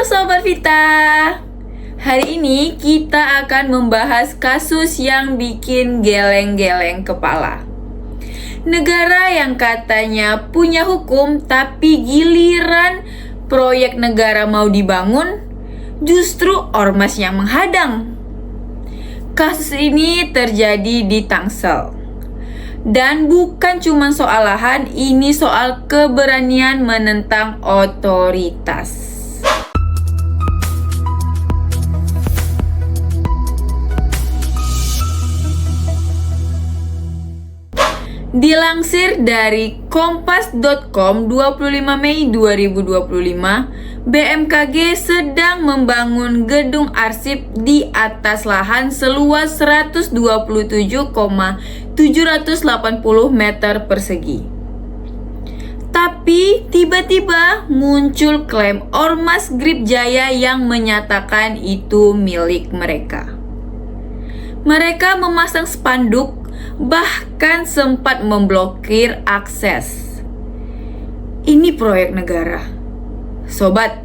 Sobat Vita. Hari ini kita akan membahas kasus yang bikin geleng-geleng kepala. Negara yang katanya punya hukum, tapi giliran proyek negara mau dibangun, justru ormas yang menghadang. Kasus ini terjadi di Tangsel. Dan bukan cuma soal lahan, ini soal keberanian menentang otoritas. Dilansir dari kompas.com 25 Mei 2025, BMKG sedang membangun gedung arsip di atas lahan seluas 127,780 meter persegi. Tapi tiba-tiba muncul klaim Ormas Grip Jaya yang menyatakan itu milik mereka. Mereka memasang spanduk, bahkan sempat memblokir akses. Ini proyek negara. Sobat,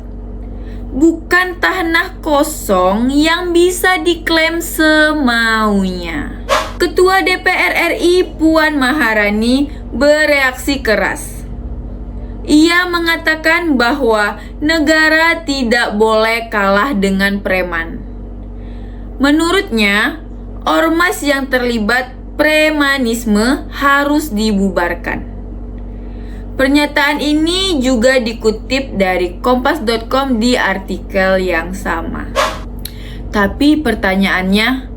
bukan tanah kosong yang bisa diklaim semaunya. Ketua DPR RI Puan Maharani bereaksi keras. Ia mengatakan bahwa negara tidak boleh kalah dengan preman. Menurutnya, ormas yang terlibat premanisme harus dibubarkan. Pernyataan ini juga dikutip dari kompas.com di artikel yang sama. Tapi pertanyaannya,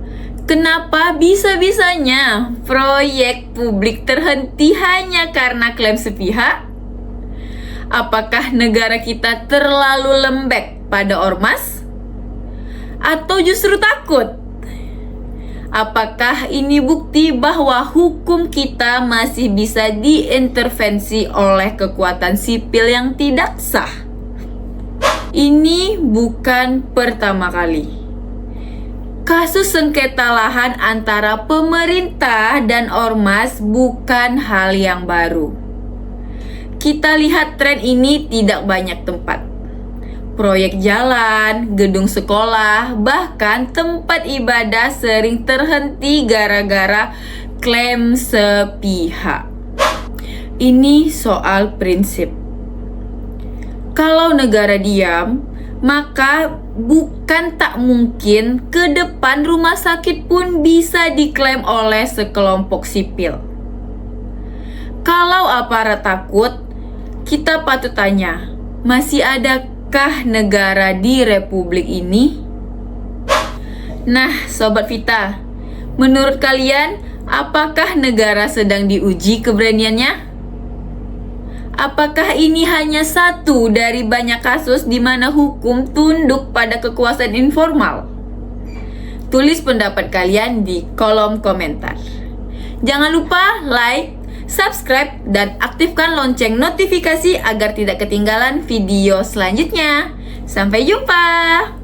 kenapa bisa-bisanya proyek publik terhenti hanya karena klaim sepihak? Apakah negara kita terlalu lembek pada ormas? Atau justru takut? Apakah ini bukti bahwa hukum kita masih bisa diintervensi oleh kekuatan sipil yang tidak sah? Ini bukan pertama kali. Kasus sengketa lahan antara pemerintah dan ormas bukan hal yang baru. Kita lihat tren ini tidak banyak tempat. Proyek jalan, gedung sekolah, bahkan tempat ibadah sering terhenti gara-gara klaim sepihak. Ini soal prinsip. Kalau negara diam, maka bukan tak mungkin ke depan rumah sakit pun bisa diklaim oleh sekelompok sipil. Kalau aparat takut, kita patut tanya, masih ada negara di republik ini? Nah, Sobat Vita, menurut kalian, apakah negara sedang diuji keberaniannya? Apakah ini hanya satu dari banyak kasus di mana hukum tunduk pada kekuasaan informal? Tulis pendapat kalian di kolom komentar. Jangan lupa like, subscribe, dan aktifkan lonceng notifikasi agar tidak ketinggalan video selanjutnya. Sampai jumpa!